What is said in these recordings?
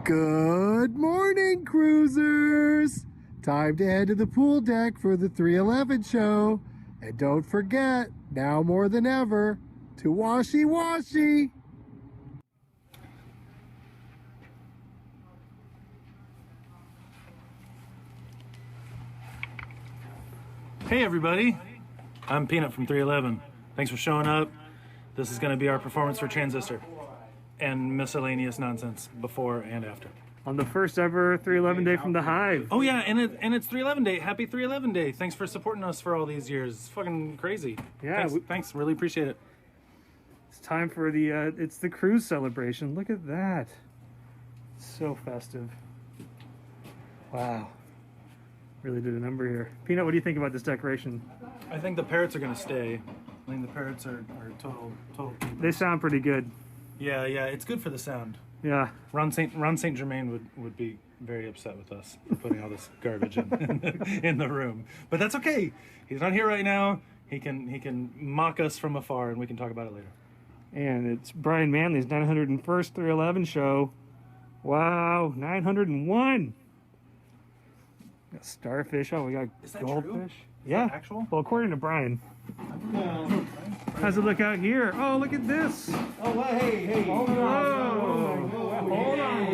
Good morning, cruisers! Time to head to the pool deck for the 311 show. And don't forget, now more than ever, to washy washy! Hey everybody, I'm Peanut from 311. Thanks for showing up. This is going to be our performance for Transistor and miscellaneous nonsense before and after. On the first ever 311 day from the Hive. Oh yeah, and it's 311 Day. Happy 311 Day. Thanks for supporting us for all these years. It's fucking crazy. Yeah. Thanks. Really appreciate it. It's time for it's the cruise celebration. Look at that. So festive. Wow. Really did a number here. Peanut, what do you think about this decoration? I think the parrots are going to stay. I think the parrots are total. They sound pretty good. Yeah, it's good for the sound. Yeah. Ron Saint Germain would be very upset with us for putting all this garbage in the room, but that's okay. He's not here right now. He can mock us from afar, and we can talk about it later. And it's Brian Manley's 901st 311 show. Wow, 901. Got starfish. Oh, we got goldfish. Yeah. Actual? Well, according to Brian. How's it look out here? Oh, look at this. Oh, hey! Hold on. Hold on.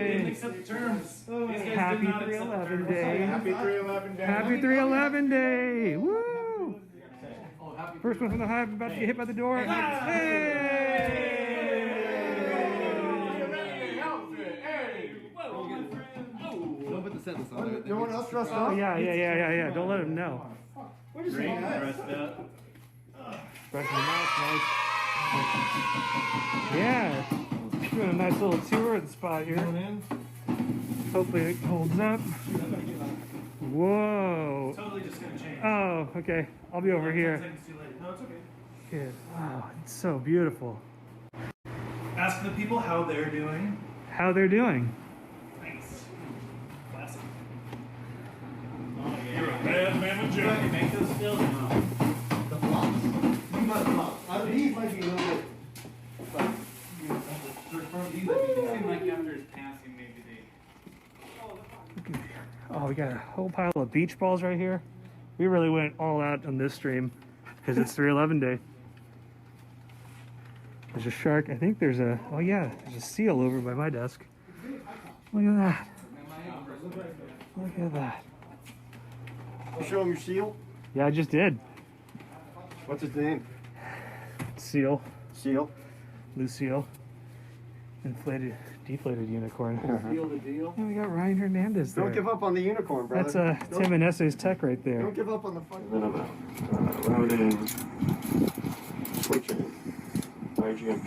Didn't accept the terms. Happy 311 Day. Happy 311 Day! Happy 311 Day. Woo! First one from the Hive about to get hit by the door. Hey! Don't put the sentence on it. No one else dressed Oh, up? yeah. Don't let him know. Brushing the mouth, nice. Yeah. Doing a nice little tour of the spot here. Hopefully it holds up. Whoa. Totally just gonna change. Oh, okay. I'll be over here. Seconds too late. No, it's okay. Good. Wow, it's so beautiful. Ask the people how they're doing. How they're doing. Thanks. Classic. You're a bad man with Joe. You make those still? The flops. You got flops. These might be a little bit. Like after his passing, maybe they. Oh, we got a whole pile of beach balls right here. We really went all out on this stream because it's 311 Day. There's a shark. I think there's a, oh yeah, there's a seal over by my desk. Look at that. Look at that. You show him your seal? Yeah, I just did. What's his name? Seal. Seal. Lucille. Deflated unicorn. Deal the deal. And we got Ryan Hernandez there. Don't give up on the unicorn, brother. That's Tim and Essay's tech right there. Don't give up on the fucking. Loading. Switching. IGMP.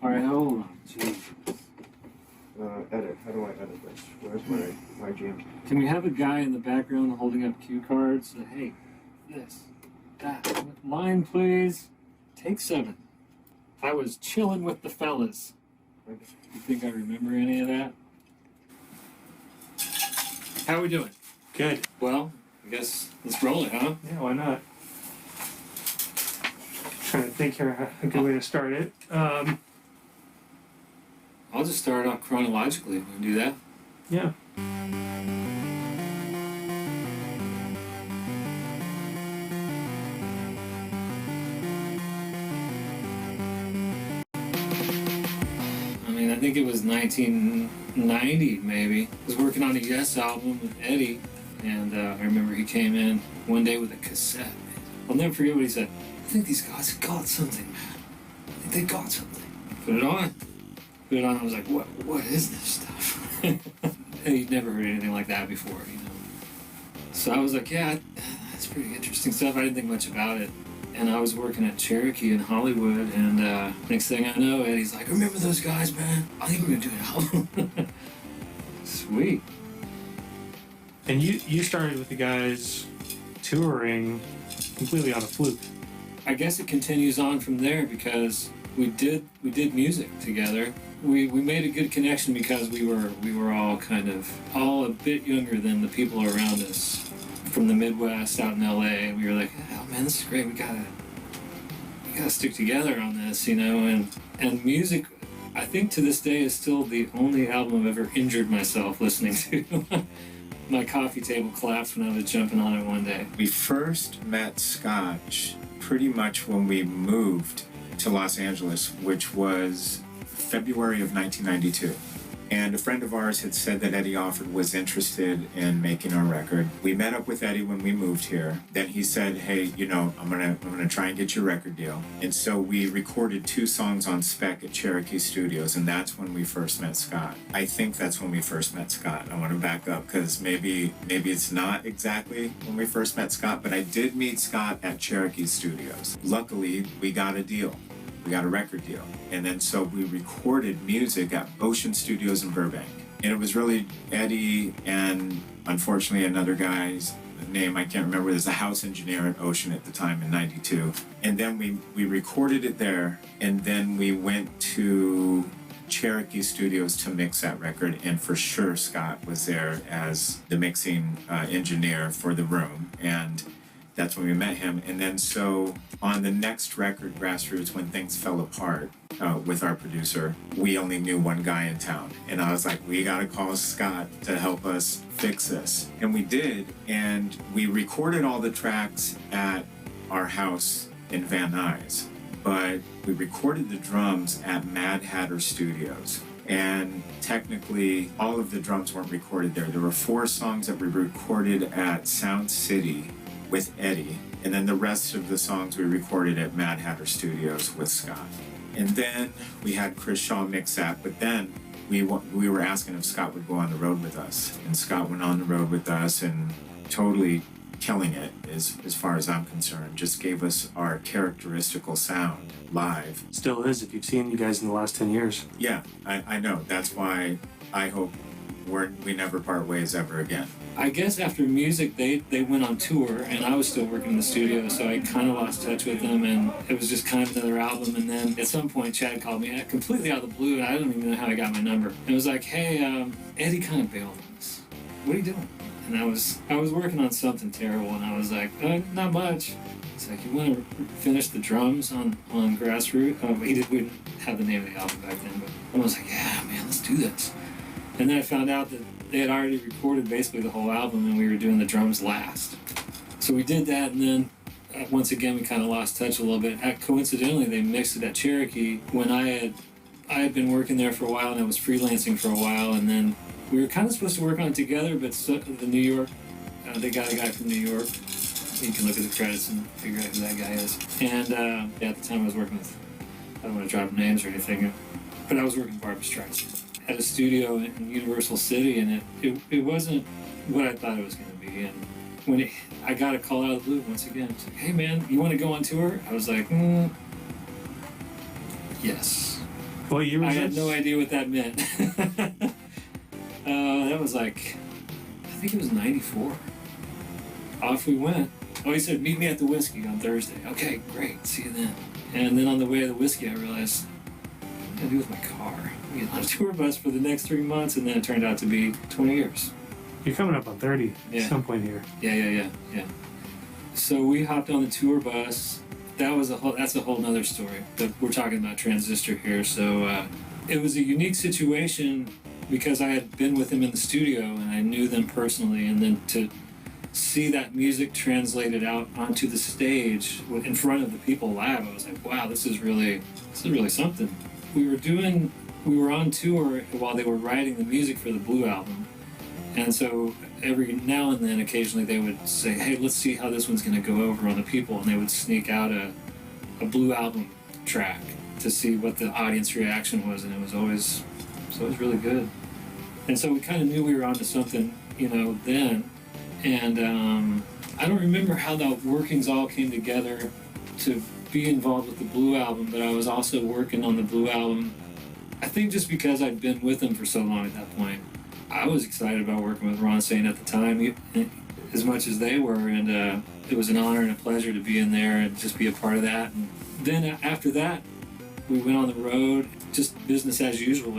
Alright, hold on. Jeez. Edit. How do I edit this? Where's my IGMP? Can we have a guy in the background holding up cue cards? Hey, this, that. Line, please. Take 7. I was chilling with the fellas. You think I remember any of that? How are we doing? Good. Well, I guess let's roll it, huh? Yeah, why not? Trying to think here a good way to start it. I'll just start off chronologically. Want to do that? Yeah. I think it was 1990, maybe. I was working on a Yes album with Eddie, and I remember he came in one day with a cassette. I'll never forget what he said. I think these guys got something, man. I think they got something. Put it on. Put it on. I was like, what is this stuff? He'd never heard anything like that before, you know. So I was like, yeah, that's pretty interesting stuff. I didn't think much about it. And I was working at Cherokee in Hollywood, and next thing I know, Eddie's like, remember those guys, man? I think we're gonna do an album. Sweet. And you started with the guys touring completely on a fluke. I guess it continues on from there because we did music together. We made a good connection because we were all a bit younger than the people around us from the Midwest out in LA. We were like, oh man, this is great. We gotta we gotta stick together on this, you know, and music, I think to this day is still the only album I've ever injured myself listening to. My coffee table collapsed when I was jumping on it one day. We first met Scott pretty much when we moved to Los Angeles, which was February of 1992. And a friend of ours had said that Eddie Offord was interested in making our record. We met up with Eddie when we moved here. Then he said, hey, you know, I'm gonna try and get your record deal. And so we recorded 2 songs on spec at Cherokee Studios, and that's when we first met Scott. I think that's when we first met Scott. I want to back up because maybe it's not exactly when we first met Scott, but I did meet Scott at Cherokee Studios. Luckily, we got a deal. We got a record deal. And then so we recorded music at Ocean Studios in Burbank. And it was really Eddie and unfortunately another guy's name I can't remember. There's a house engineer at Ocean at the time in 92. And then we recorded it there, and then we went to Cherokee Studios to mix that record, and for sure Scott was there as the mixing engineer for the room, and that's when we met him. And then so on the next record, Grassroots, when things fell apart with our producer, we only knew one guy in town. And I was like, we gotta call Scott to help us fix this. And we did, and we recorded all the tracks at our house in Van Nuys. But we recorded the drums at Mad Hatter Studios. And technically, all of the drums weren't recorded there. There were 4 songs that we recorded at Sound City with Eddie, and then the rest of the songs we recorded at Mad Hatter Studios with Scott. And then we had Chris Shaw mix that, but then we were asking if Scott would go on the road with us, and Scott went on the road with us and totally killing it as far as I'm concerned. Just gave us our characteristical sound live. Still is, if you've seen you guys in the last 10 years. Yeah, I know. That's why I hope we never part ways ever again. I guess after music, they went on tour, and I was still working in the studio, so I kind of lost touch with them, and it was just kind of another album. And then at some point, Chad called me completely out of the blue, and I don't even know how I got my number. It was like, hey, Eddie kind of bailed on us. What are you doing? And I was working on something terrible, and I was like, not much. It's like, you want to finish the drums on Grassroots? We didn't have the name of the album back then, but I was like, yeah, man, let's do this. And then I found out that they had already recorded basically the whole album, and we were doing the drums last. So we did that, and then once again we kind of lost touch a little bit. Coincidentally, they mixed it at Cherokee when I had been working there for a while, and I was freelancing for a while, and then we were kind of supposed to work on it together, but the New York, they got a guy from New York. You can look at the credits and figure out who that guy is. And at the time I was working with, I don't want to drop names or anything, but I was working with Barbra Streisand at a studio in Universal City, and it wasn't what I thought it was going to be. And when I got a call out of the blue once again, it's like, hey man, you want to go on tour? I was like, yes. What year was I had this? no idea what that meant. That was like, I think it was 94. Off we went. Oh, he said, meet me at the Whiskey on Thursday. Okay, great, see you then. And then on the way to the Whiskey, I realized, what do I do with my car? We get on a tour bus for the next 3 months, and then it turned out to be 20 years. You're coming up on 30 Yeah. at some point here. Yeah. So we hopped on the tour bus. That's a whole nother story. But we're talking about Transistor here. So it was a unique situation because I had been with them in the studio and I knew them personally, and then to see that music translated out onto the stage in front of the people live, I was like, wow, this is really something. We were on tour while they were writing the music for the Blue album. And so every now and then, occasionally, they would say, hey, let's see how this one's going to go over on the people. And they would sneak out a Blue album track to see what the audience reaction was. And it was always really good. And so we kind of knew we were onto something, then. And I don't remember how the workings all came together to be involved with the Blue album, but I was also working on the Blue album. I think just because I'd been with them for so long at that point, I was excited about working with Ron Saint at the time, as much as they were, and it was an honor and a pleasure to be in there and just be a part of that. And then after that, we went on the road, just business as usual,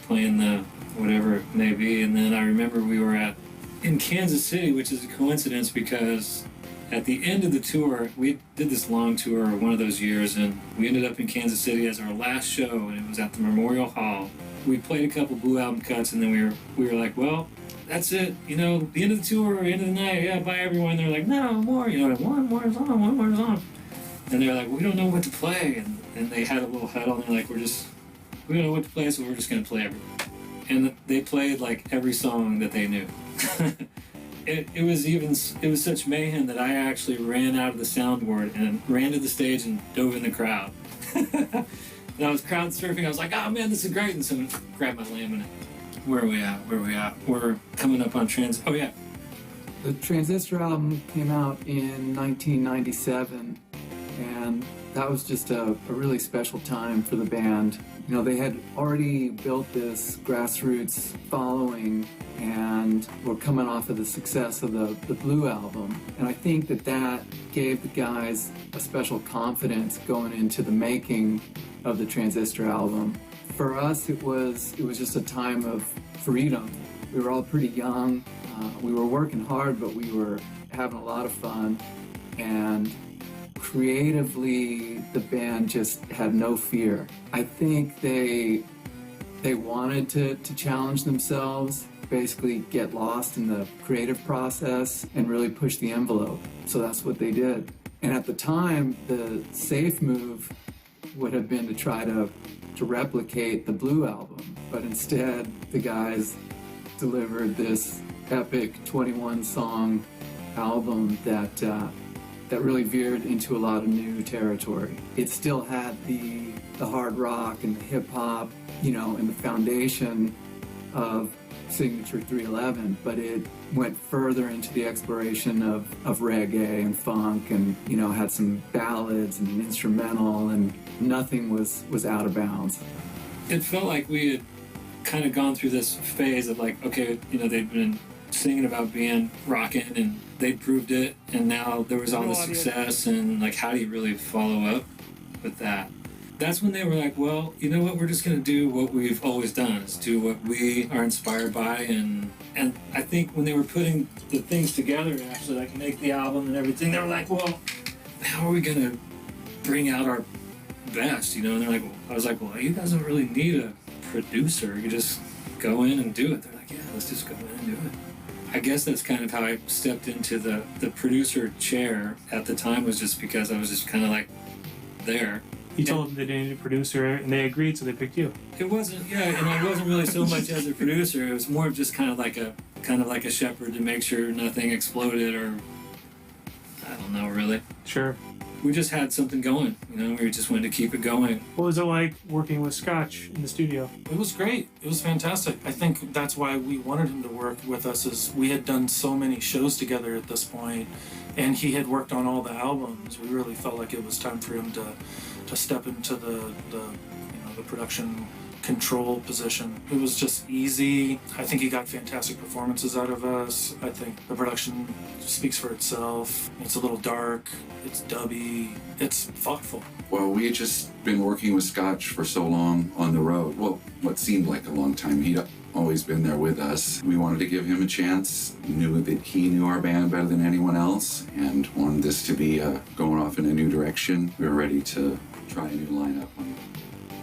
playing the whatever it may be. And then I remember we were in Kansas City, which is a coincidence because at the end of the tour, we did this long tour one of those years, and we ended up in Kansas City as our last show, and it was at the Memorial Hall. We played a couple Blue Album cuts, and then we were like, well, that's it, you know, the end of the tour, end of the night, yeah, bye everyone. They're like, no more, you know, one more song. And they're like, we don't know what to play, and they had a little huddle, and they're like, we don't know what to play, so we're just gonna play everything. And they played like every song that they knew. It was such mayhem that I actually ran out of the soundboard and ran to the stage and dove in the crowd. And I was crowd surfing. I was like, oh man, this is great. And someone grabbed my laminate. Where are we at? We're coming up on Oh yeah. The Transistor album came out in 1997, and that was just a really special time for the band. You know, they had already built this grassroots following and were coming off of the success of the Blue album. And I think that gave the guys a special confidence going into the making of the Transistor album. For us, it was just a time of freedom. We were all pretty young. We were working hard, but we were having a lot of fun. And creatively, the band just had no fear. I think they wanted to challenge themselves, basically get lost in the creative process and really push the envelope. So that's what they did. And at the time, the safe move would have been to try to replicate the Blue album, but instead the guys delivered this epic 21-song album that really veered into a lot of new territory. It still had the hard rock and the hip hop, you know, and the foundation of Signature 311, but it went further into the exploration of reggae and funk, and, you know, had some ballads and an instrumental, and nothing was out of bounds. It felt like we had kind of gone through this phase of like, okay, you know, they'd been singing about being rockin', and they'd proved it, and now there was all the success, and like, how do you really follow up with that? That's when they were like, well, you know what, we're just gonna do what we've always done, is do what we are inspired by, and I think when they were putting the things together to actually like make the album and everything, they were like, well, how are we gonna bring out our best, you know? And they're like, I was like, well, you guys don't really need a producer, you just go in and do it. They're like, yeah, let's just go in and do it. I guess that's kind of how I stepped into the producer chair at the time, was just because I was just kind of like there. You told them they didn't need a producer, and they agreed, so they picked you. It wasn't, yeah, and I wasn't really so much as a producer. It was more of just kind of like a shepherd to make sure nothing exploded, or I don't know, really. Sure. We just had something going, you know. We just wanted to keep it going. What was it like working with Scotch in the studio? It was great. It was fantastic. I think that's why we wanted him to work with us, is we had done so many shows together at this point, and he had worked on all the albums. We really felt like it was time for him to step into the production control position. It was just easy. I think he got fantastic performances out of us. I think the production speaks for itself. It's a little dark, it's dubby, it's thoughtful. Well, we had just been working with Scotch for so long on the road. Well, what seemed like a long time. He'd always been there with us. We wanted to give him a chance. We knew that he knew our band better than anyone else, and wanted this to be going off in a new direction. We were ready to try a new lineup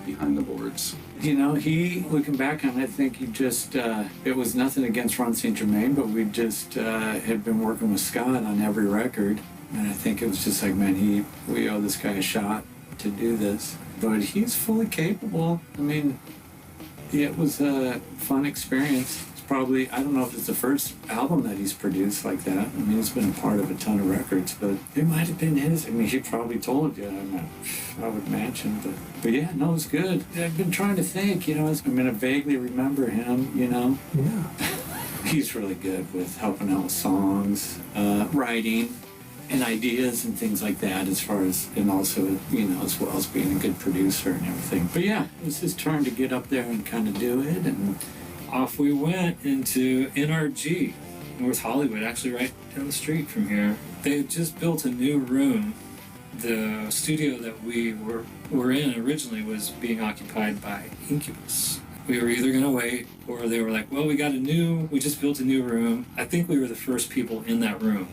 behind the boards. You know, looking back on it, I think he just, it was nothing against Ron St. Germain, but we just had been working with Scott on every record. And I think it was just like, man, we owe this guy a shot to do this. But he's fully capable. I mean, it was a fun experience. It's probably, I don't know if it's the first album that he's produced like that. I mean, he's been a part of a ton of records, but it might have been his. I mean, he probably told you. I would imagine. But yeah, no, it was good. I've been trying to think, you know, I'm going to vaguely remember him, you know. Yeah. He's really good with helping out with songs, writing, and ideas and things like that, as far as, and also, you know, as well as being a good producer and everything. But yeah, it was his turn to get up there and kind of do it, and Off we went into NRG, North Hollywood, actually right down the street from here. They had just built a new room. The studio that we were in originally was being occupied by Incubus. We were either going to wait, or they were like, well, we just built a new room. I think we were the first people in that room.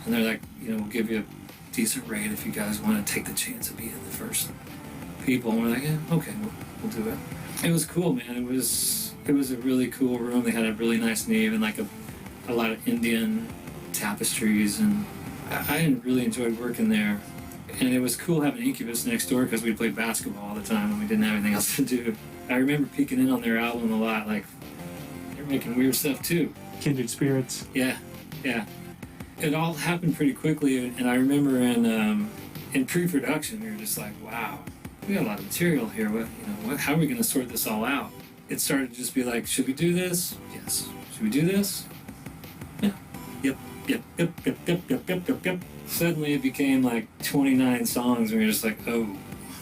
And they're like, we'll give you a decent rate if you guys want to take the chance of being the first people. And we're like, yeah, okay, we'll do it. It was cool, man. It was a really cool room. They had a really nice nave and like a lot of Indian tapestries, and I really enjoyed working there. And it was cool having Incubus next door because we played basketball all the time and we didn't have anything else to do. I remember peeking in on their album a lot, like, they're making weird stuff too. Kindred spirits. Yeah. It all happened pretty quickly, and I remember in pre-production we were just like, wow, we got a lot of material here. How are we going to sort this all out? It started to just be like, should we do this? Yes. Should we do this? Yeah. Yep. Suddenly it became like 29 songs, and we were just like, oh,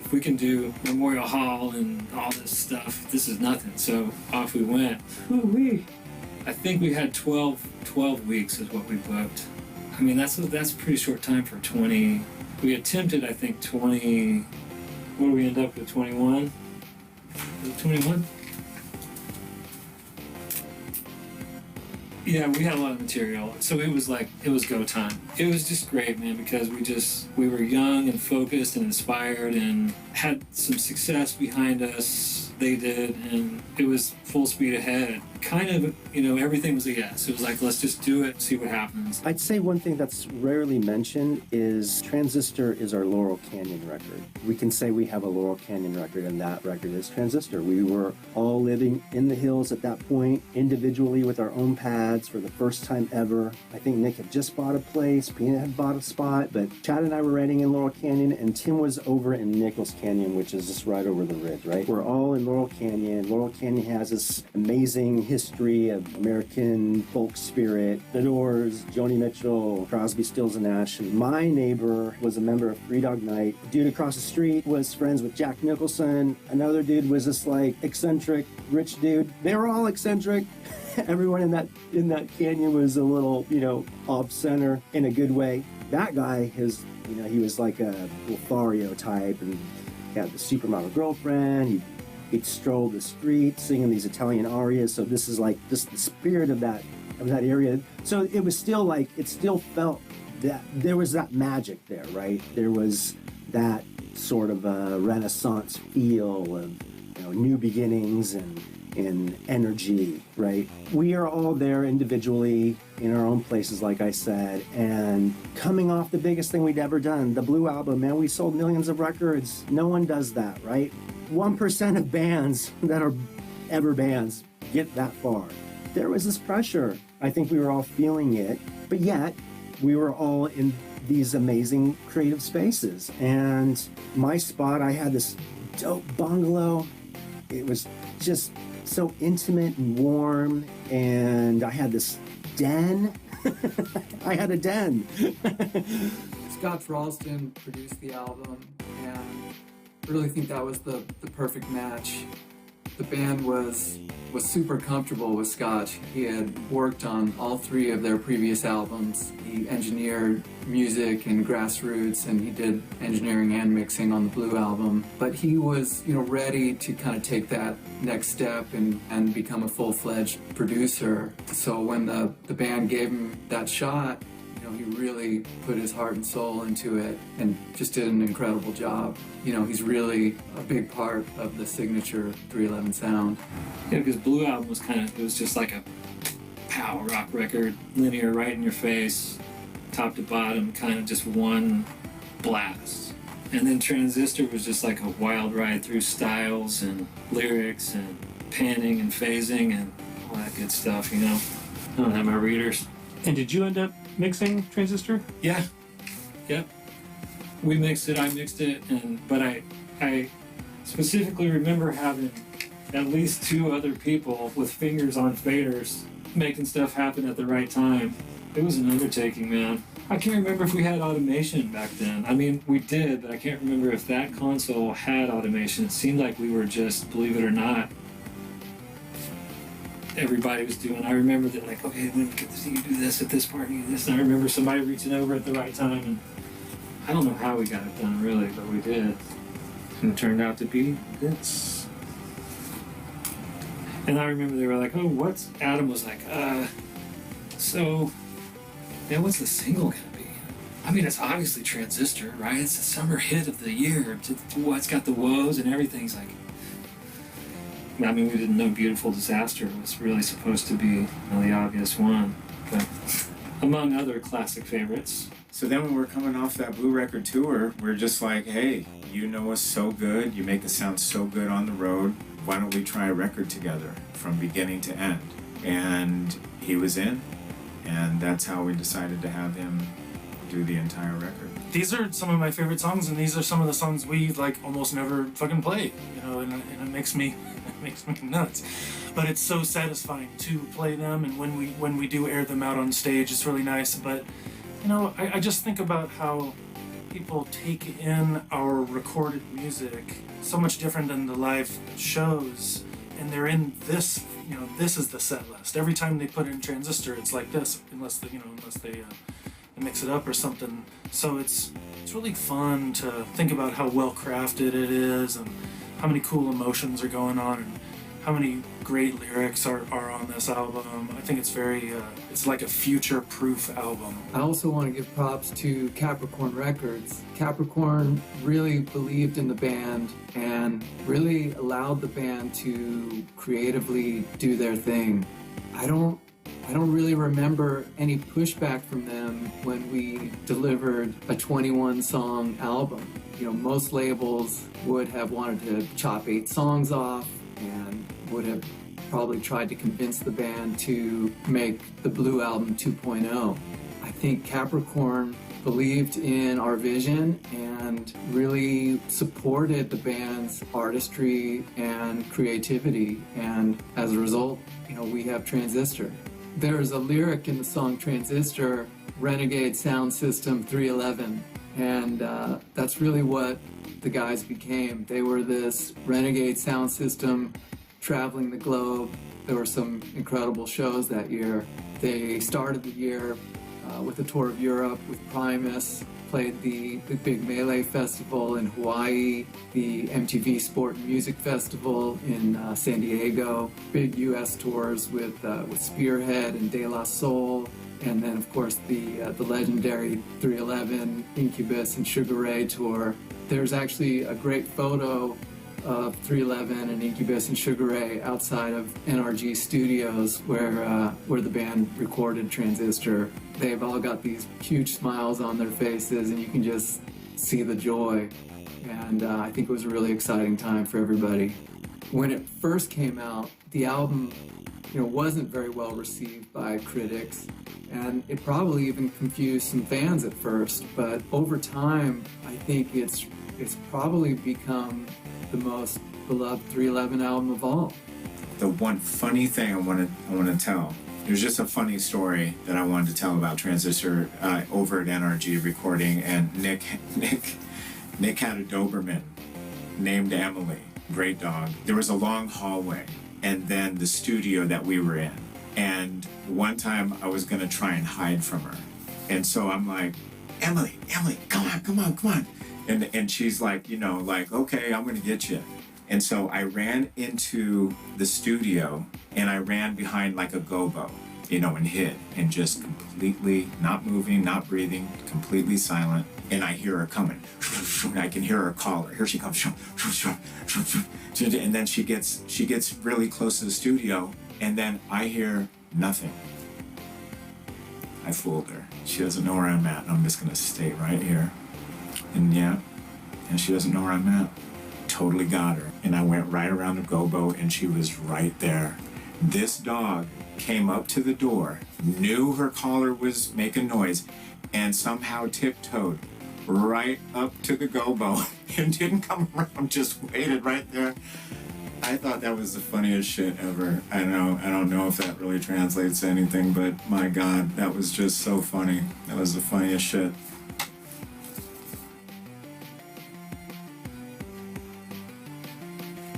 if we can do Memorial Hall and all this stuff, this is nothing. So off we went. Woo-wee. I think we had 12 weeks is what we booked. I mean, that's a pretty short time for 20. We attempted, I think, 20. What do we end up with? 21? Was it 21? Yeah, we had a lot of material, so it was go time. It was just great, man, because we were young and focused and inspired and had some success behind us. They did, and it was full speed ahead. Kind of, everything was a yes. It was like, let's just do it, see what happens. I'd say one thing that's rarely mentioned is Transistor is our Laurel Canyon record. We can say we have a Laurel Canyon record, and that record is Transistor. We were all living in the hills at that point, individually with our own pads for the first time ever. I think Nick had just bought a place, Peanut had bought a spot, but Chad and I were writing in Laurel Canyon, and Tim was over in Nichols Canyon, which is just right over the ridge, right? We're all in Laurel Canyon. Laurel Canyon has this amazing history of American folk spirit. The Doors, Joni Mitchell, Crosby, Stills and Nash. And my neighbor was a member of Three Dog Night. The dude across the street was friends with Jack Nicholson. Another dude was this like eccentric rich dude. They were all eccentric. Everyone in that canyon was a little, off center in a good way. That guy he was like a Lothario type, and he had the supermodel girlfriend. He'd stroll the street singing these Italian arias. So this is like just the spirit of that area. So it was still like, it still felt that there was that magic there, right? There was that sort of a Renaissance feel of new beginnings and energy, right? We are all there individually in our own places, like I said, and coming off the biggest thing we'd ever done, the Blue Album, man, we sold millions of records. No one does that, right? 1% of bands that are ever bands get that far. There was this pressure. I think we were all feeling it, but yet we were all in these amazing creative spaces. And my spot, I had this dope bungalow. It was just so intimate and warm, and I had this den. I had a den. Scott Ralston produced the album, and I really think that was the perfect match. The band was super comfortable with Scott. He had worked on all three of their previous albums. He engineered music and grassroots, and he did engineering and mixing on the Blue Album. But he was, ready to kind of take that next step and become a full-fledged producer. So when the band gave him that shot, he really put his heart and soul into it and just did an incredible job. He's really a big part of the signature 311 sound. Yeah, because Blue Album was it was just like a power rock record, linear, right in your face, top to bottom, kind of just one blast. And then Transistor was just like a wild ride through styles and lyrics and panning and phasing and all that good stuff, I don't have my readers. And did you end up mixing Transistor? Yeah. Yep. We mixed it, I mixed it, but I specifically remember having at least two other people with fingers on faders making stuff happen at the right time. It was an undertaking, man. I can't remember if we had automation back then. I mean, we did, but I can't remember if that console had automation. It seemed like we were just, believe it or not, everybody was doing. I remember that, like, okay, when we get this, you do this at this part, you do this. And I remember somebody reaching over at the right time, and I don't know how we got it done, really, but we did. And it turned out to be this. And I remember they were like, oh, what's... Adam was like, so, yeah, what's the single gonna be? I mean, it's obviously Transistor, right? It's the summer hit of the year. It's got the woes and everything's like. I mean, we didn't know Beautiful Disaster was really supposed to be the obvious one, but among other classic favorites. So then when we're coming off that Blue Record tour, we're just like, hey, you know us so good, you make us sound so good on the road, why don't we try a record together from beginning to end? And he was in, and that's how we decided to have him do the entire record. These are some of my favorite songs, and these are some of the songs we like almost never fucking play, you know, and it makes me nuts. But it's so satisfying to play them, and when we do air them out on stage, it's really nice. But you know, I just think about how people take in our recorded music so much different than the live shows, and they're in this, you know, this is the set list. Every time they put in Transistor, it's like this, unless they mix it up or something. So it's really fun to think about how well crafted it is, and how many cool emotions are going on, and how many great lyrics are on this album. I think it's very, it's like a future-proof album. I also want to give props to Capricorn Records. Capricorn really believed in the band and really allowed the band to creatively do their thing. I don't really remember any pushback from them when we delivered a 21-song album. You know, most labels would have wanted to chop 8 songs off and would have probably tried to convince the band to make the Blue Album 2.0. I think Capricorn believed in our vision and really supported the band's artistry and creativity, and as a result, you know, we have Transistor. There's a lyric in the song Transistor, Renegade Sound System 311, and that's really what the guys became. They were this renegade sound system traveling the globe. There were some incredible shows that year. They started the year with a tour of Europe with Primus, played the big Melee Festival in Hawaii, the MTV Sport and Music Festival in San Diego, big US tours with Spearhead and De La Soul, and then of course the legendary 311, Incubus and Sugar Ray tour. There's actually a great photo of 311 and Incubus and Sugar Ray outside of NRG Studios where the band recorded Transistor. They've all got these huge smiles on their faces, and you can just see the joy. And I think it was a really exciting time for everybody. When it first came out, the album, you know, wasn't very well received by critics, and it probably even confused some fans at first. But over time, I think it's probably become the most beloved 311 album of all. The one funny thing I want to tell. There's just a funny story that I wanted to tell about Transistor over at NRG recording, and Nick had a Doberman named Emily, great dog. There was a long hallway, and then the studio that we were in. And one time I was gonna try and hide from her, and so I'm like, Emily, come on. And she's like, you know, like, okay, I'm gonna get you. And so I ran into the studio, and I ran behind like a gobo, you know, and hid, and just completely not moving, not breathing, completely silent. And I hear her coming. I can hear her call her. Here she comes. And then she gets really close to the studio, and then I hear nothing. I fooled her. She doesn't know where I'm at. I'm just gonna stay right here. And she doesn't know where I'm at. Totally got her. And I went right around the gobo, and she was right there. This dog came up to the door, knew her collar was making noise, and somehow tiptoed right up to the gobo and didn't come around, just waited right there. I thought that was the funniest shit ever. I don't know if that really translates to anything, but my God, that was just so funny. That was the funniest shit.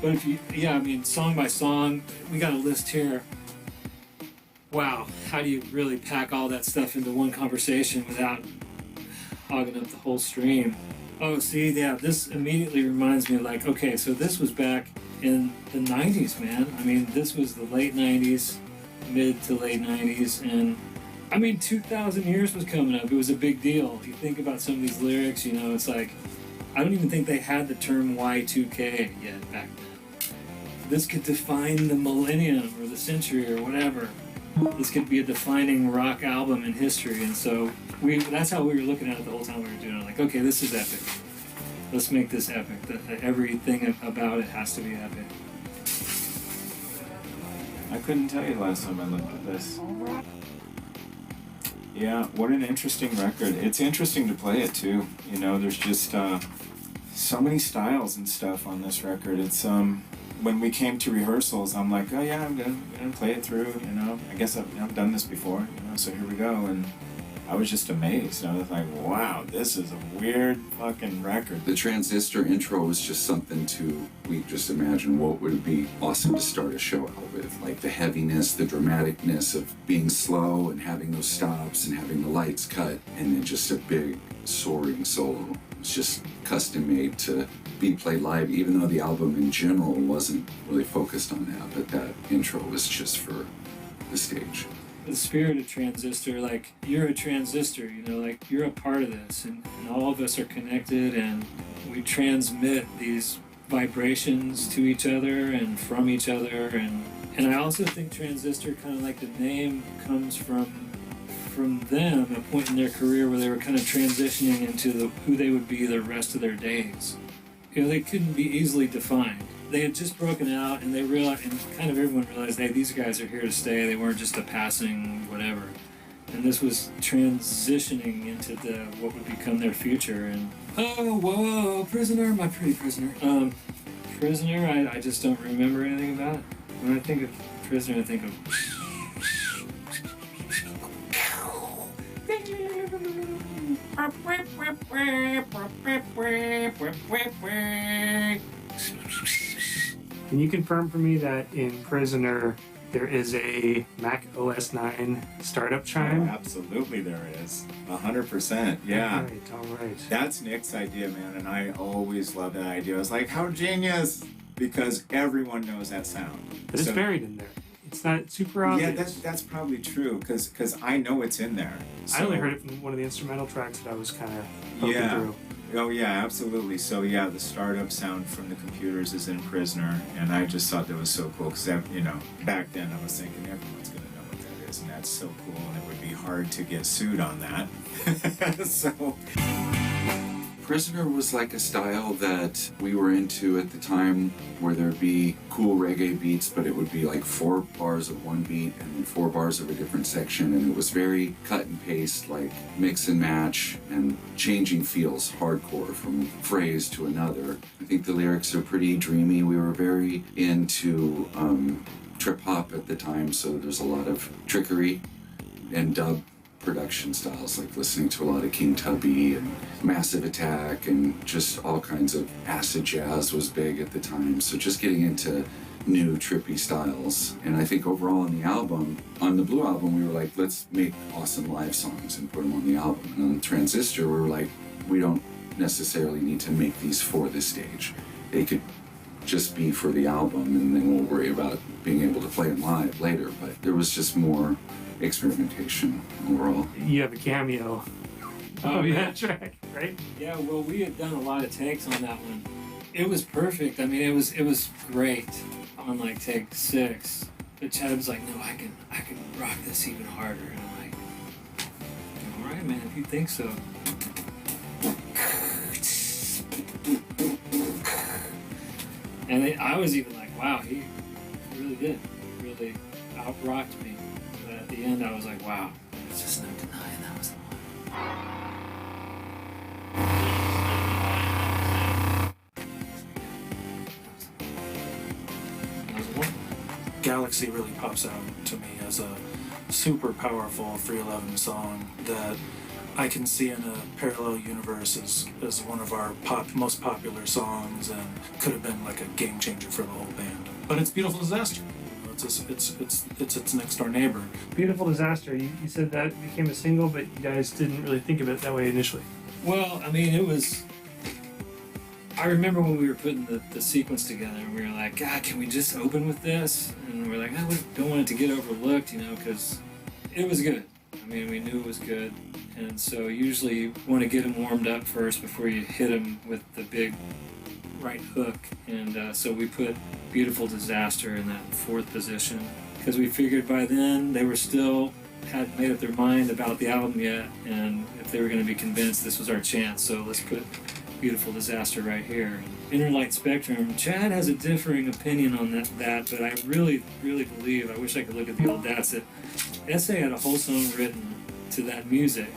But I mean, song by song, we got a list here. Wow, how do you really pack all that stuff into one conversation without hogging up the whole stream? Oh, see, yeah, this immediately reminds me, like, okay, so this was back in the 90s, man. I mean, this was the late 90s, mid to late 90s, and I mean, 2,000 years was coming up. It was a big deal. You think about some of these lyrics, you know, it's like, I don't even think they had the term Y2K yet back then. This could define the millennium or the century or whatever. This could be a defining rock album in history. And so that's how we were looking at it the whole time we were doing it. Like, okay, this is epic. Let's make this epic. Everything about it has to be epic. I couldn't tell you last time I looked at this. Yeah, what an interesting record. It's interesting to play it too. You know, there's just so many styles and stuff on this record. It's when we came to rehearsals, I'm like, oh yeah, I'm gonna play it through. You know, I guess I've done this before. You know, so here we go. And I was just amazed. I was like, wow, this is a weird fucking record. The Transistor intro was just something we just imagine what would be awesome to start a show out with. Like the heaviness, the dramaticness of being slow and having those stops and having the lights cut, and then just a big soaring solo. It's just custom made to be played live, even though the album in general wasn't really focused on that, but that intro was just for the stage. The spirit of Transistor, like, you're a transistor, you know, like, you're a part of this, and all of us are connected, and we transmit these vibrations to each other and from each other, and I also think Transistor, kind of like the name, comes from them, a point in their career where they were kind of transitioning into who they would be the rest of their days. You know, they couldn't be easily defined. They had just broken out, and they realized, and kind of everyone realized, hey, these guys are here to stay. They weren't just a passing whatever. And this was transitioning into what would become their future. And oh, whoa, Prisoner, my pretty Prisoner. Prisoner, I just don't remember anything about it. When I think of Prisoner, I think of. Can you confirm for me that in Prisoner there is a Mac OS 9 startup chime? Oh, absolutely there is. 100%. Yeah. All right. That's Nick's idea, man, and I always love that idea. I was like, how genius! Because everyone knows that sound. But it's buried in there. It's not super obvious. Yeah, that's probably true, because I know it's in there. So, I only heard it from one of the instrumental tracks that I was kind of poking through. Oh yeah, absolutely. So yeah, the startup sound from the computers is in Prisoner, and I just thought that was so cool because you know, back then I was thinking everyone's gonna know what that is, and that's so cool, and it would be hard to get sued on that. So. Prisoner was like a style that we were into at the time, where there'd be cool reggae beats, but it would be like 4 bars of one beat and then 4 bars of a different section, and it was very cut and paste, like mix and match and changing feels hardcore from phrase to another. I think the lyrics are pretty dreamy. We were very into trip hop at the time, so there's a lot of trickery and dub production styles, like listening to a lot of King Tubby and Massive Attack, and just all kinds of acid jazz was big at the time. So just getting into new trippy styles. And I think overall on the album, on the Blue album, we were like, let's make awesome live songs and put them on the album. And on Transistor, we were like, we don't necessarily need to make these for the stage. They could just be for the album, and then we'll worry about being able to play them live later. But there was just more experimentation overall. You have a cameo on that track, right? Yeah, well, we had done a lot of takes on that one. It was perfect. I mean, it was great on like take 6. But Chad was like, no, I can rock this even harder. And I'm like, all right, man, if you think so. And I was even like, wow, he really did. Really out-rocked me. But at the end, I was like, wow, there's just no denying that was the one. Galaxy really pops out to me as a super powerful 311 song that I can see in a parallel universe as one of our most popular songs, and could have been like a game changer for the whole band. But it's Beautiful Disaster. It's its next door neighbor. Beautiful Disaster. You said that became a single, but you guys didn't really think of it that way initially. Well, I mean, it was. I remember when we were putting the sequence together, and we were like, God, can we just open with this? And we're like, we don't want it to get overlooked, you know, because it was good. I mean, we knew it was good. And so usually you want to get him warmed up first before you hit him with the big right hook. And so we put Beautiful Disaster in that fourth position because we figured by then they were still hadn't made up their mind about the album yet, and if they were going to be convinced, this was our chance. So let's put Beautiful Disaster right here. Inner Light Spectrum, Chad has a differing opinion on that, but I really believe, I wish I could look at the old dates, that SA had a whole song written to that music,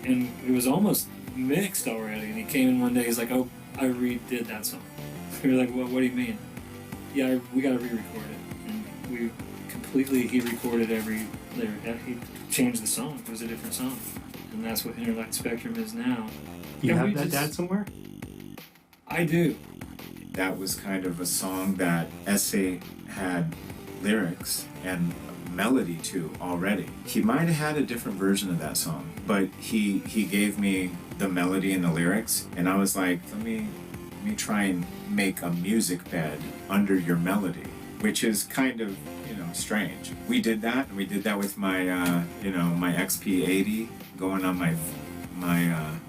and it was almost mixed already, and he came in one day, he's like, oh, I redid that song. We were like, what do you mean? Yeah, we got to re-record it. And he recorded every lyric. He changed the song. It was a different song. And that's what Inner Light Spectrum is now. You And have we that just- dad somewhere? I do. That was kind of a song that SA had lyrics and melody to already. He might have had a different version of that song, but he gave me the melody and the lyrics, and I was like, let me try and make a music bed under your melody, which is kind of, strange. We did that, and we did that with my, my XP80 going on my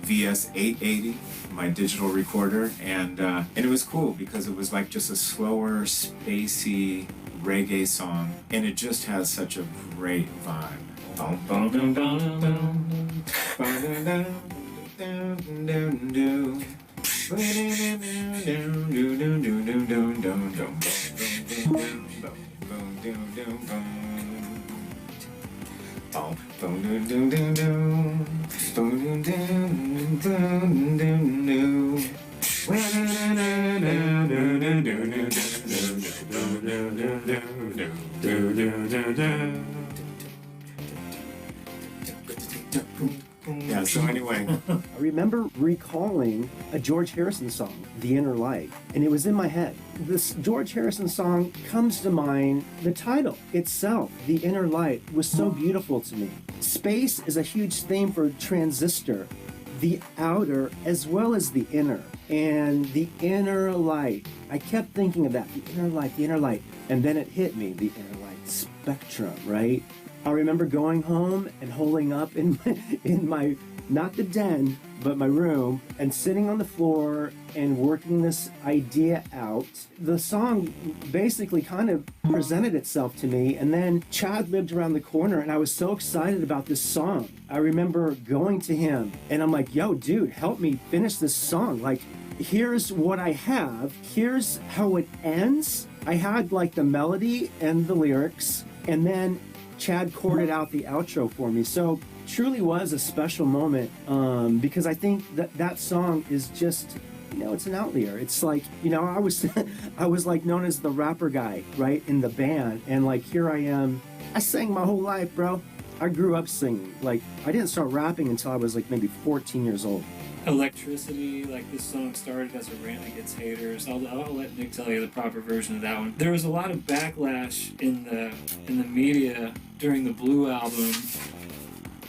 VS880, my digital recorder, and it was cool because it was like just a slower, spacey reggae song, and it just has such a great vibe. Bum, bum, bum, bum, bum. Bum, dum, dum, dum. Yeah, so anyway. I remember recalling a George Harrison song, The Inner Light, and it was in my head. This George Harrison song comes to mind, the title itself, The Inner Light, was so beautiful to me. Space is a huge theme for Transistor, the outer as well as the inner. And the inner light, I kept thinking of that, the inner light, and then it hit me, the inner light spectrum, right? I remember going home and holding up in my not the den, but my room, and sitting on the floor and working this idea out. The song basically kind of presented itself to me, and then Chad lived around the corner, and I was so excited about this song. I remember going to him, and I'm like, yo, dude, help me finish this song. Like, here's what I have. Here's how it ends. I had like the melody and the lyrics, and then Chad chorded out the outro for me. So truly was a special moment because I think that song is just, it's an outlier. It's like, I was like known as the rapper guy, right, in the band. And like, here I am. I sang my whole life, bro. I grew up singing. Like, I didn't start rapping until I was like maybe 14 years old. Electricity, like this song started as a rant against haters. I'll let Nick tell you the proper version of that one. There was a lot of backlash in the media during the Blue album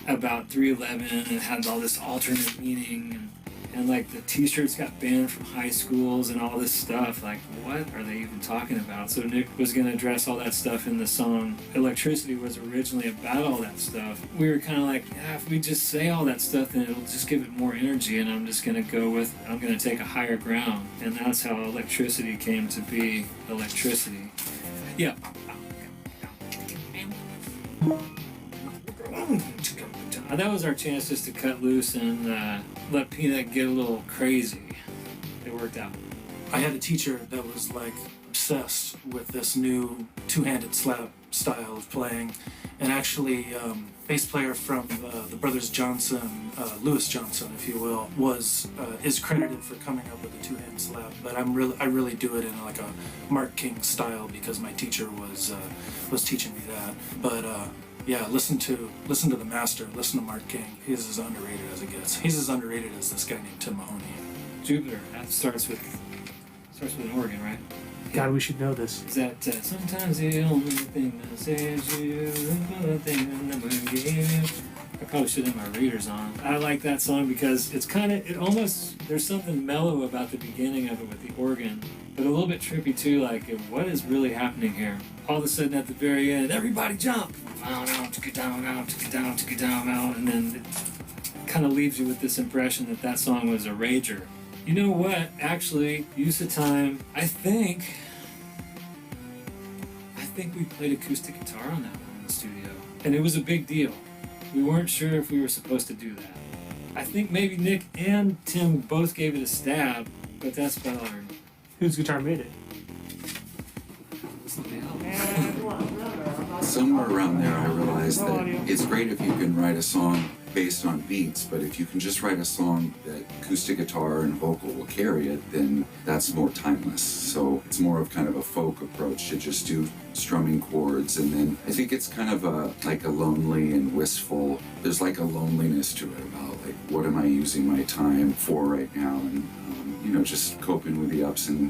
about 311, and it had all this alternate meaning, and like the t-shirts got banned from high schools and all this stuff. Like, what are they even talking about? So Nick was going to address all that stuff in the song. Electricity was originally about all that stuff. We were kind of like, if we just say all that stuff, then it'll just give it more energy, and I'm just going to I'm going to take a higher ground. And that's how Electricity came to be Electricity. Yeah. That was our chance just to cut loose and let Peanut get a little crazy. It worked out. I had a teacher that was like obsessed with this new two-handed slap style of playing, and actually bass player from the Brothers Johnson, Louis Johnson, if you will, is credited for coming up with a two-hand slap. But I really do it in like a Mark King style because my teacher was teaching me that. But yeah, listen to the master. Listen to Mark King. He's as underrated as it gets. He's as underrated as this guy named Tim Mahoney. Jupiter. That starts with an organ, right? God, we should know this. Is that sometimes the only thing that saves you is the thing that never gave you. I probably should have my readers on. I like that song because it's there's something mellow about the beginning of it with the organ, but a little bit trippy too, like what is really happening here? All of a sudden at the very end, everybody jump! down, out, took it down, out, took it down, took it down, out, and then it kind of leaves you with this impression that that song was a rager. You know what? Actually, use of time. I think we played acoustic guitar on that one in the studio, and it was a big deal. We weren't sure if we were supposed to do that. I think maybe Nick and Tim both gave it a stab, but that's about all I remember. Whose guitar made it? Somewhere around there, I realized that it's great if you can write a song based on beats, but if you can just write a song that acoustic guitar and vocal will carry it, then that's more timeless. So it's more of kind of a folk approach to just do strumming chords, and then I think it's kind of like a lonely and wistful, there's like a loneliness to it about like, what am I using my time for right now? And just coping with the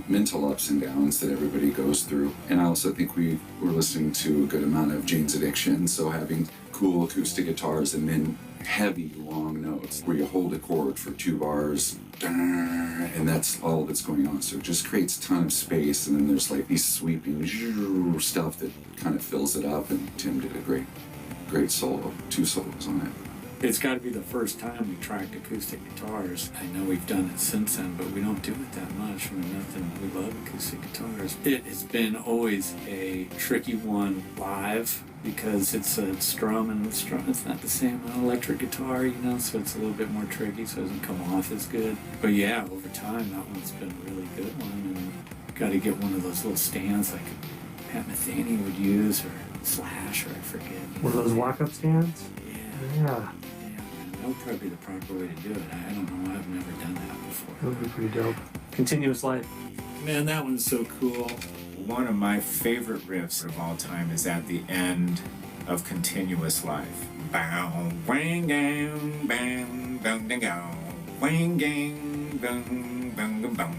mental ups and downs that everybody goes through. And I also think we were listening to a good amount of Jane's Addiction, so having cool acoustic guitars and then heavy long notes where you hold a chord for 2 bars and that's all that's going on, so it just creates a ton of space, and then there's like these sweeping stuff that kind of fills it up, and Tim did a great solo, 2 solos on it. It's got to be the first time we tracked acoustic guitars. I know we've done it since then, but we don't do it that much. I mean, we love acoustic guitars. It has been always a tricky one live because it's a strum, and the strum, it's not the same on electric guitar, so it's a little bit more tricky, so it doesn't come off as good. But yeah, over time, that one's been a really good one, and got to get one of those little stands like Pat Metheny would use, or Slash, or I forget. One of those walk-up stands? Yeah. That would probably be the proper way to do it. I don't know. I've never done that before. That would be pretty dope. Continuous Life. Man, that one's so cool. One of my favorite riffs of all time is at the end of Continuous Life. Bow, wang, gang, bang, bang, dang, go. Wang, gang, bang, bang, bang, bang.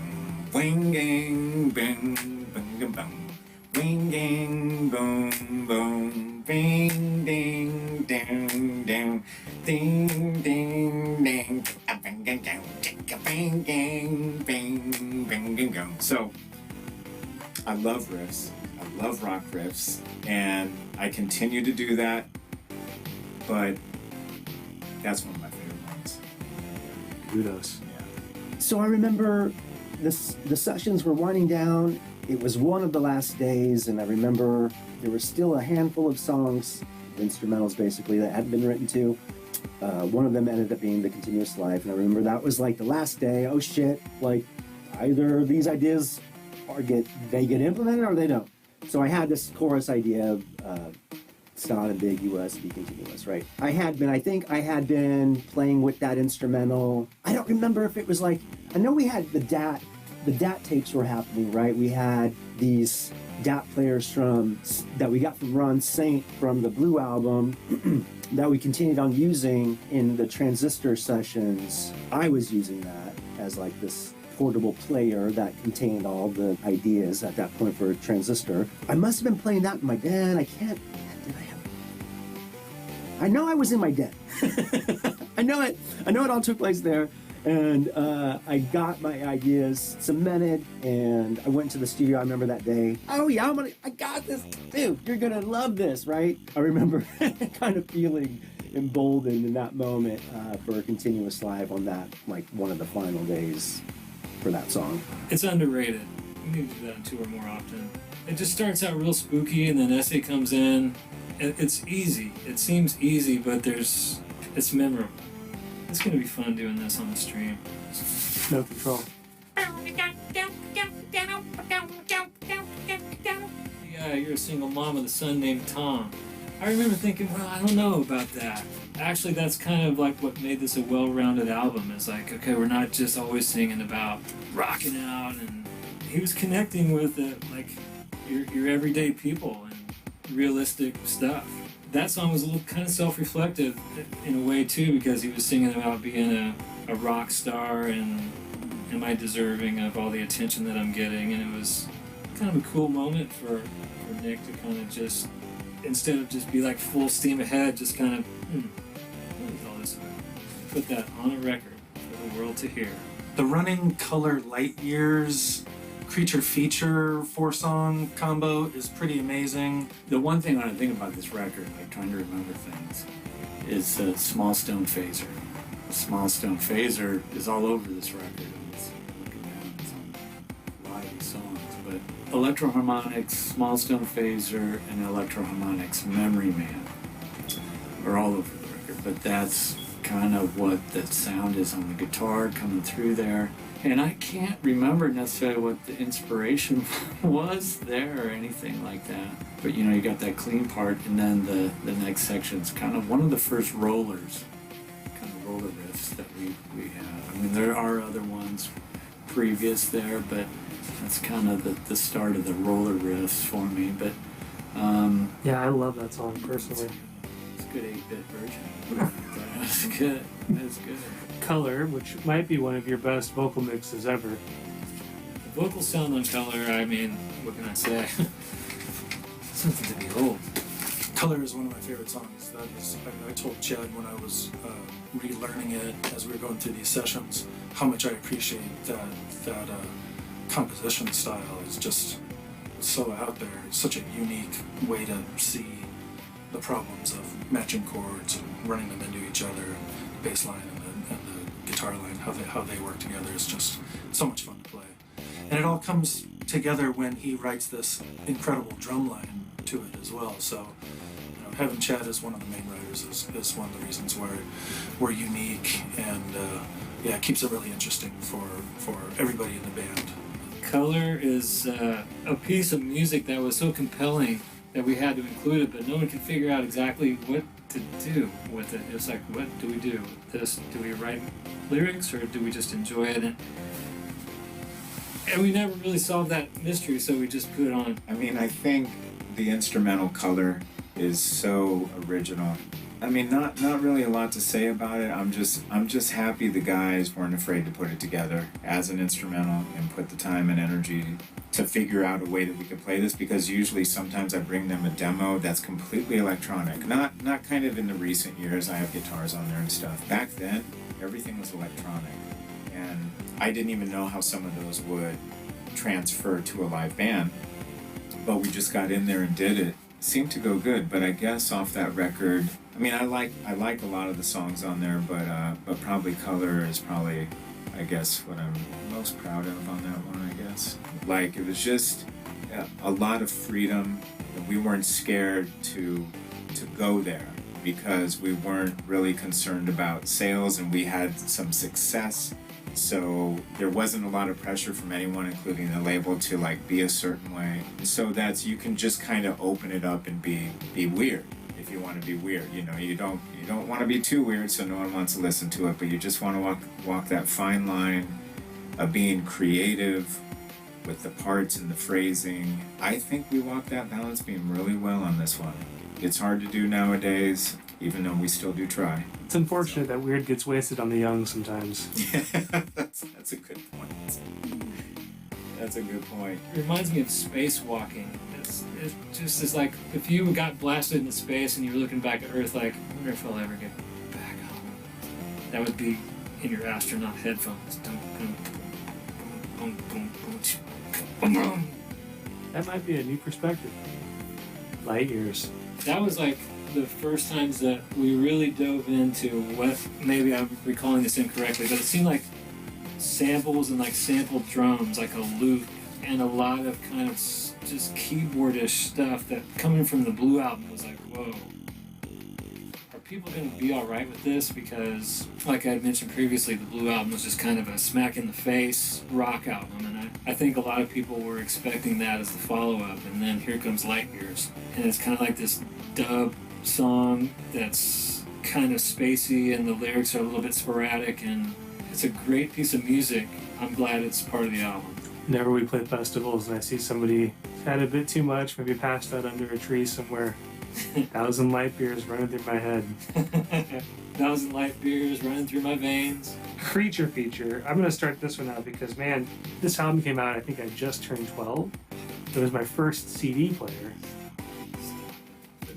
Wang, gang, bang, bang, bang. Wing, gang, boom, boom. Bing, ding, ding, ding. Ding, ding, ding. A bang, gang, gang. Tick, a bang, gang, bing, bing, gang, gang. So, I love riffs. I love rock riffs. And I continue to do that. But that's one of my favorite ones. Kudos. Yeah. So I remember the sessions were winding down. It was one of the last days, and I remember there were still a handful of songs, instrumentals basically, that hadn't been written to. One of them ended up being The Continuous Life, and I remember that was like the last day. Oh shit, like either these ideas they get implemented or they don't. So I had this chorus idea of it's not ambiguous, be continuous, right? I think I had been playing with that instrumental. I don't remember if it was like, I know we had the DAT tapes were happening, right? We had these DAT players that we got from Ron Saint from the Blue album that we continued on using in the Transistor sessions. I was using that as like this portable player that contained all the ideas at that point for a Transistor. I must have been playing that in my den. I know I was in my den. I know it all took place there. And I got my ideas cemented, and I went to the studio. I remember that day. Oh yeah, I got this, dude. You're gonna love this, right? I remember kind of feeling emboldened in that moment for a Continuous Live on that, like one of the final days for that song. It's underrated. We need to do that 2 or more often. It just starts out real spooky, and then Essay comes in. It's easy. It seems easy, but it's memorable. It's gonna be fun doing this on the stream. No control. Yeah, you're a single mom with a son named Tom. I remember thinking, well, I don't know about that. Actually, that's kind of like what made this a well-rounded album. It's like, okay, we're not just always singing about rocking out, and he was connecting with like your everyday people and realistic stuff. That song was a little kind of self-reflective in a way too, because he was singing about being a rock star and am I deserving of all the attention that I'm getting, and it was kind of a cool moment for Nick to kind of just, instead of just be like full steam ahead, just kind of, what is all this about? Put that on a record for the world to hear. The Running Color Light Years Creature feature 4-song combo is pretty amazing. The one thing when I think about this record, like trying to remember things, is Small Stone Phaser. The Small Stone Phaser is all over this record. It's looking down, it's on a lot of these songs, but Electro-Harmonix, Small Stone Phaser, and Electro-Harmonix Memory Man are all over the record, but that's kind of what the sound is on the guitar coming through there. And I can't remember necessarily what the inspiration was there or anything like that. But you know, you got that clean part, and then the next section's kind of one of the first rollers, kind of roller riffs that we have. I mean, there are other ones previous there, but that's kind of the start of the roller riffs for me. But Yeah, I love that song personally. it's a good 8-bit version. That's good. That's good. Color, which might be one of your best vocal mixes ever. The vocal sound on Color, I mean, what can I say? Something to behold. Color is one of my favorite songs. That is, I told Chad when I was relearning it as we were going through these sessions how much I appreciate that composition style. Is just so out there. It's such a unique way to see the problems of matching chords and running them into each other, and the bass line and the guitar line, how they work together. Is just so much fun to play. And it all comes together when he writes this incredible drum line to it as well. So, you know, having Chad as one of the main writers is one of the reasons why we're unique, and yeah, it keeps it really interesting for everybody in the band. Color is a piece of music that was so compelling that we had to include it, but no one could figure out exactly what to do with it. It was like, what do we do with this? Do we write lyrics, or do we just enjoy it? And we never really solved that mystery, so we just put it on. I mean, I think the instrumental Color is so original. I mean, not really a lot to say about it. I'm just happy the guys weren't afraid to put it together as an instrumental and put the time and energy to figure out a way that we could play this, because usually sometimes I bring them a demo that's completely electronic. Not kind of in the recent years, I have guitars on there and stuff. Back then, everything was electronic. And I didn't even know how some of those would transfer to a live band. But we just got in there and did it. Seemed to go good, but I guess off that record, I mean, I like a lot of the songs on there, but probably Color is probably, I guess, what I'm most proud of on that one, I guess. Like, it was just a lot of freedom. We weren't scared to go there because we weren't really concerned about sales, and we had some success. So there wasn't a lot of pressure from anyone, including the label, to like be a certain way. So that's, you can just kind of open it up and be weird if you want to be weird. You know, you don't want to be too weird, so no one wants to listen to it. But you just want to walk that fine line of being creative with the parts and the phrasing. I think we walk that balance beam really well on this one. It's hard to do nowadays, even though we still do try. It's unfortunate that weird gets wasted on the young sometimes. That's a good point. That's a good point. It reminds me of spacewalking. It's just like if you got blasted into space and you were looking back at Earth, like, I wonder if I'll ever get back home. That would be in your astronaut headphones. Dum, dum, boom, boom, boom, boom, boom. That might be a new perspective. Light years. That was like the first times that we really dove into what, maybe I'm recalling this incorrectly, but it seemed like samples and like sampled drums, like a loop, and a lot of kind of just keyboardish stuff that coming from the Blue album was like, whoa. Are people going to be alright with this? Because, like I had mentioned previously, the Blue album was just kind of a smack in the face rock album, and I think a lot of people were expecting that as the follow-up, and then here comes Light Years, and it's kind of like this dub song that's kind of spacey, and the lyrics are a little bit sporadic, and it's a great piece of music. I'm glad it's part of the album. Whenever we play festivals and I see somebody had a bit too much, maybe passed out under a tree somewhere, 1,000 light beers running through my head. 1,000 light beers running through my veins. Creature feature. I'm going to start this one out because, man, this album came out, I think I just turned 12. It was my first CD player.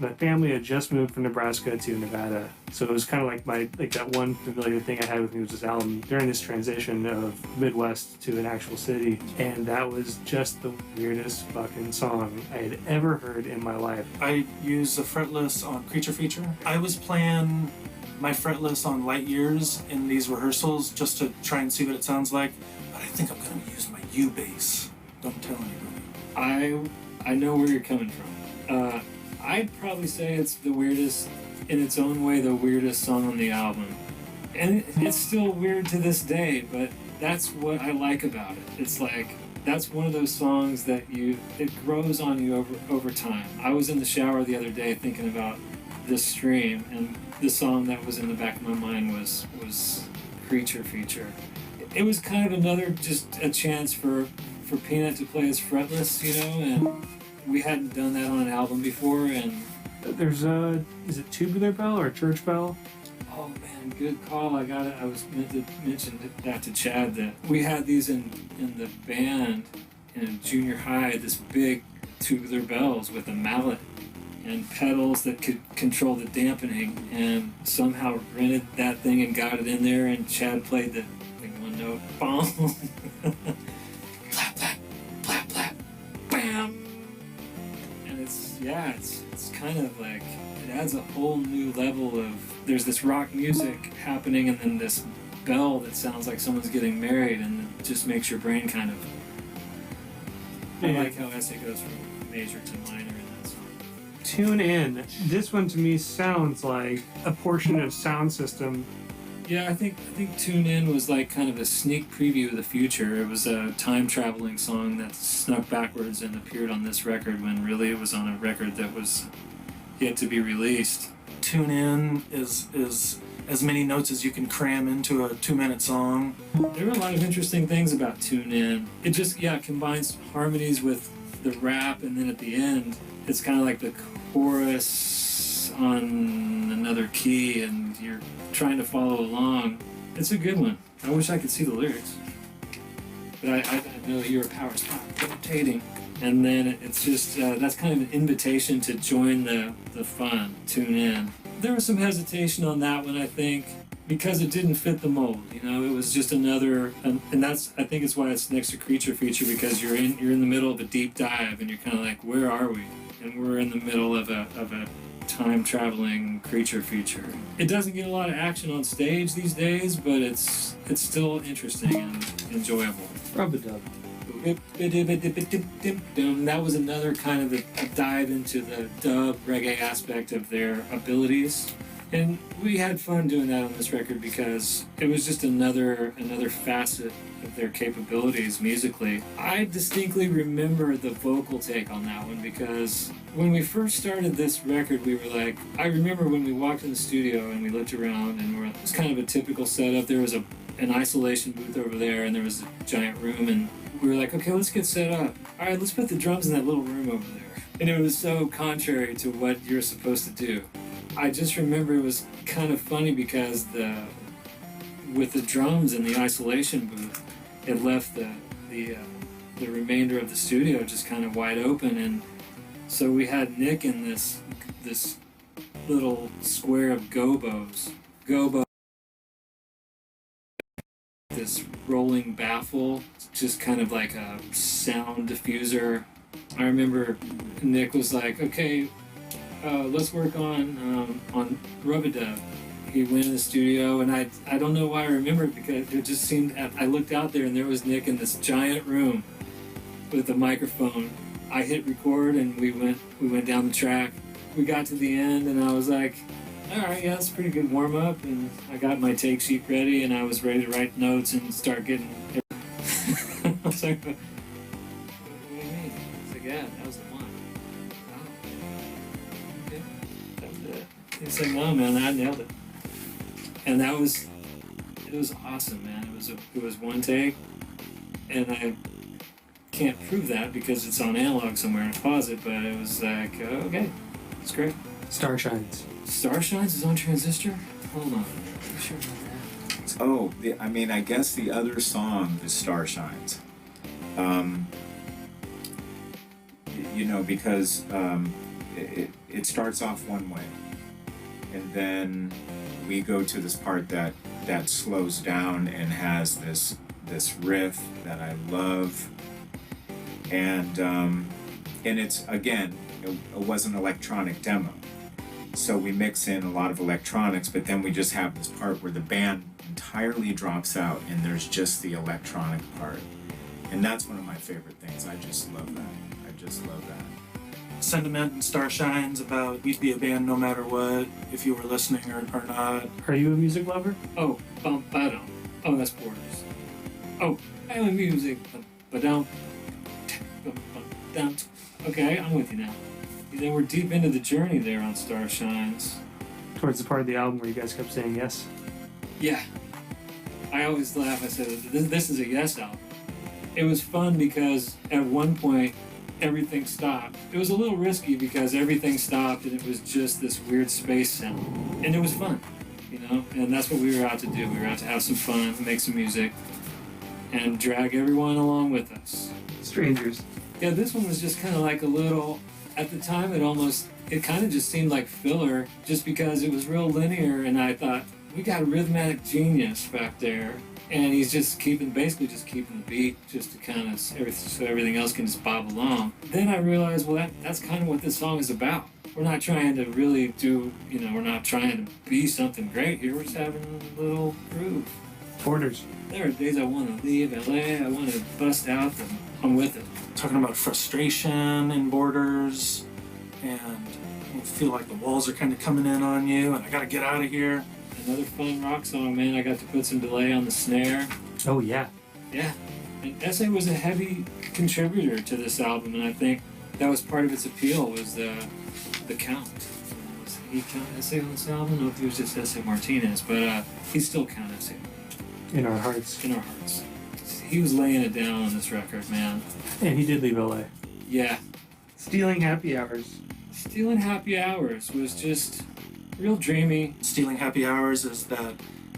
my family had just moved from Nebraska to Nevada, so it was kind of like that one familiar thing I had with News' album during this transition of Midwest to an actual city, and that was just the weirdest fucking song I had ever heard in my life. I use a fretless on Creature Feature. I was playing my fretless on Light Years in these rehearsals just to try and see what it sounds like, but I think I'm going to use my U bass. Don't tell anybody. I know where you're coming from. I'd probably say it's the weirdest, in its own way, the weirdest song on the album. And it's still weird to this day, but that's what I like about it. It's like, that's one of those songs that it grows on you over time. I was in the shower the other day thinking about this stream, and the song that was in the back of my mind was Creature Feature. It was kind of another, just a chance for Peanut to play his fretless, and we hadn't done that on an album before, and There's is it Tubular Bell or Church Bell? oh man, good call. I was meant to mention that to Chad, that we had these in the band in junior high, this big tubular bells with a mallet and pedals that could control the dampening, and somehow rented that thing and got it in there, and Chad played the one note, boom, clap, clap, clap, clap, bam. And it's kind of like, it adds a whole new level of, there's this rock music happening and then this bell that sounds like someone's getting married, and it just makes your brain kind of, I like how Essay goes from major to minor in that song. Tune In. This one to me sounds like a portion of Sound System. Yeah, I think Tune In was like kind of a sneak preview of the future. It was a time traveling song that snuck backwards and appeared on this record when really it was on a record that was yet to be released. Tune In is as many notes as you can cram into a 2-minute song. There are a lot of interesting things about Tune In. It just, combines harmonies with the rap, and then at the end, it's kind of like the chorus on another key, and you're trying to follow along. It's a good one. I wish I could see the lyrics. But I know you're a power spot rotating. And then it's just, that's kind of an invitation to join the fun, tune in. There was some hesitation on that one, I think, because it didn't fit the mold. It was just another, and that's, I think it's why it's next to Creature Feature, because you're in the middle of a deep dive, and you're kind of like, where are we? And we're in the middle of a time traveling Creature Feature. It doesn't get a lot of action on stage these days, but it's still interesting and enjoyable. Rub-a-dub. That was another kind of a dive into the dub reggae aspect of their abilities, and we had fun doing that on this record because it was just another facet of their capabilities musically. I distinctly remember the vocal take on that one, because when we first started this record, we were like, I remember when we walked in the studio and we looked around, and it was kind of a typical setup. There was an isolation booth over there, and there was a giant room, and we were like, okay, let's get set up. All right, let's put the drums in that little room over there. And it was so contrary to what you're supposed to do. I just remember it was kind of funny because with the drums in the isolation booth, it left the remainder of the studio just kind of wide open, and so we had Nick in this little square of gobos. This rolling baffle, just kind of like a sound diffuser. I remember Nick was like, okay, let's work on Rub-a-Dub. He went in the studio, and I don't know why I remember it, because it just seemed, I looked out there and there was Nick in this giant room with a microphone. I hit record and we went down the track. We got to the end and I was like, all right, yeah, that's a pretty good warm up, and I got my take sheet ready and I was ready to write notes and start getting. I was like, what do you mean? He's like, yeah, that was the one. Oh, okay, that was it. He's like, no, man, I nailed it, and it was awesome, man. It was one take, and I can't prove that because it's on analog somewhere in a closet, but it was like, okay, it's great. Starshines. Starshines is on Transistor? Hold on. I'm sure about that. Oh, I guess the other song is Starshines. Because it starts off one way, and then we go to this part that slows down and has this riff that I love, and it's again, it was an electronic demo, so we mix in a lot of electronics, but then we just have this part where the band entirely drops out and there's just the electronic part, and that's one of my favorite things. I just love that. Sentiment and Starshines about we'd be a band no matter what, if you were listening or not. Are you a music lover? Oh, I don't. Oh, that's Borders. Oh, I like music, but don't. Okay, I'm with you now. Then we're deep into the journey there on Starshines. Towards the part of the album where you guys kept saying yes. Yeah. I always laugh. I said, this is a Yes album. It was fun because at one point, everything stopped. It was a little risky because everything stopped and it was just this weird space sound. And it was fun, you know? And that's what we were out to do. We were out to have some fun, make some music, and drag everyone along with us. Strangers. Yeah, this one was just kind of like a little, at the time it kind of just seemed like filler just because it was real linear, and I thought, we got a rhythmic genius back there. And he's just basically keeping the beat just to kind of, so everything else can just bob along. Then I realized, well, that's kind of what this song is about. We're not trying to really we're not trying to be something great here. We're just having a little groove. Borders. There are days I want to leave LA, I want to bust out, and I'm with it. Talking about frustration in Borders, and you feel like the walls are kind of coming in on you, and I gotta get out of here. Another fun rock song, man. I got to put some delay on the snare. Oh, yeah. Yeah. And Essay was a heavy contributor to this album, and I think that was part of its appeal was the count. Was he Count Essay on this album? I don't know if he was just Essay Martinez, but he's still Count Essay. In our hearts. In our hearts. He was laying it down on this record, man. And he did leave LA. Yeah. Stealing Happy Hours. Stealing Happy Hours was just real dreamy. Stealing Happy Hours is that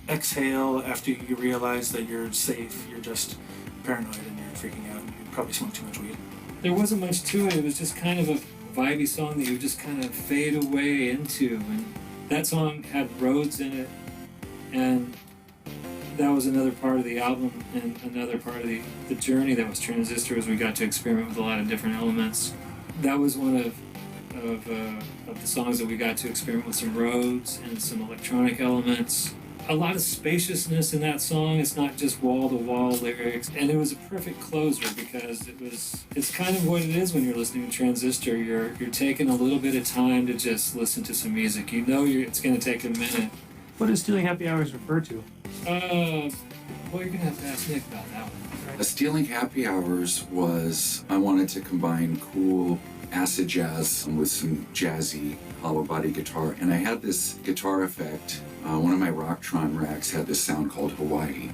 exhale after you realize that you're safe. You're just paranoid and you're freaking out and you probably smoke too much weed. There wasn't much to it. It was just kind of a vibey song that you would just kind of fade away into. And that song had Roads in it, and that was another part of the album and another part of the journey that was Transistor, as we got to experiment with a lot of different elements. That was one of the songs that we got to experiment with some Rhodes and some electronic elements. A lot of spaciousness in that song. It's not just wall-to-wall lyrics. And it was a perfect closer because it's kind of what it is when you're listening to Transistor. You're taking a little bit of time to just listen to some music. You know it's going to take a minute. What does Stealing Happy Hours refer to? Well, you're going to have to ask Nick about that one. Right? Stealing Happy Hours was, I wanted to combine cool acid jazz with some jazzy hollow body guitar, and I had this guitar effect. One of my Rocktron racks had this sound called Hawaii,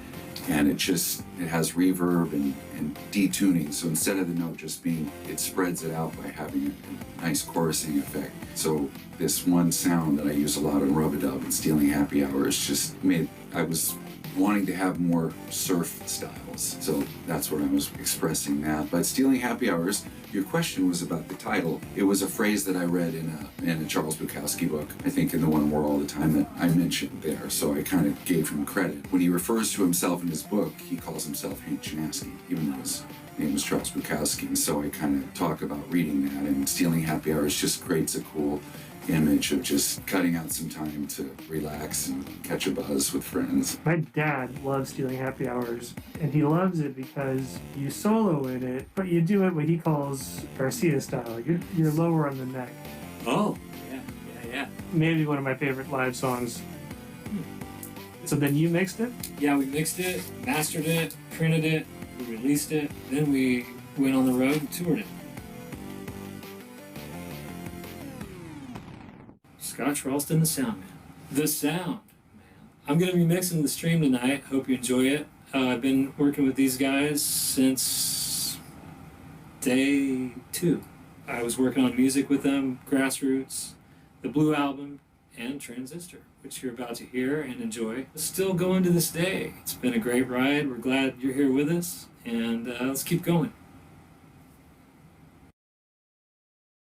and it has reverb and detuning, so instead of the note just being, it spreads it out by having a nice chorusing effect. So this one sound that I use a lot on Rub-a-Dub and Stealing Happy Hours just made, I was wanting to have more surf styles, so that's what I was expressing that. But Stealing Happy Hours, your question was about the title. It was a phrase that I read in a Charles Bukowski book, I think in the one More All the Time, that I mentioned there, so I kind of gave him credit. When he refers to himself in his book, he calls himself Hank Chinaski, even though his name was Charles Bukowski, and so I kind of talk about reading that, and Stealing Happy Hours just creates a cool image of just cutting out some time to relax and catch a buzz with friends. My dad loves Stealing Happy Hours, and he loves it because you solo in it, but you do it what he calls Garcia style. You're lower on the neck. Oh, yeah. Maybe one of my favorite live songs. So then you mixed it? Yeah, we mixed it, mastered it, printed it, we released it, then we went on the road and toured it. Scotch Ralston, the sound man. The sound man. I'm going to be mixing the stream tonight. Hope you enjoy it. I've been working with these guys since day 2. I was working on music with them, Grassroots, the Blue Album, and Transistor, which you're about to hear and enjoy. Still going to this day. It's been a great ride. We're glad you're here with us, and let's keep going.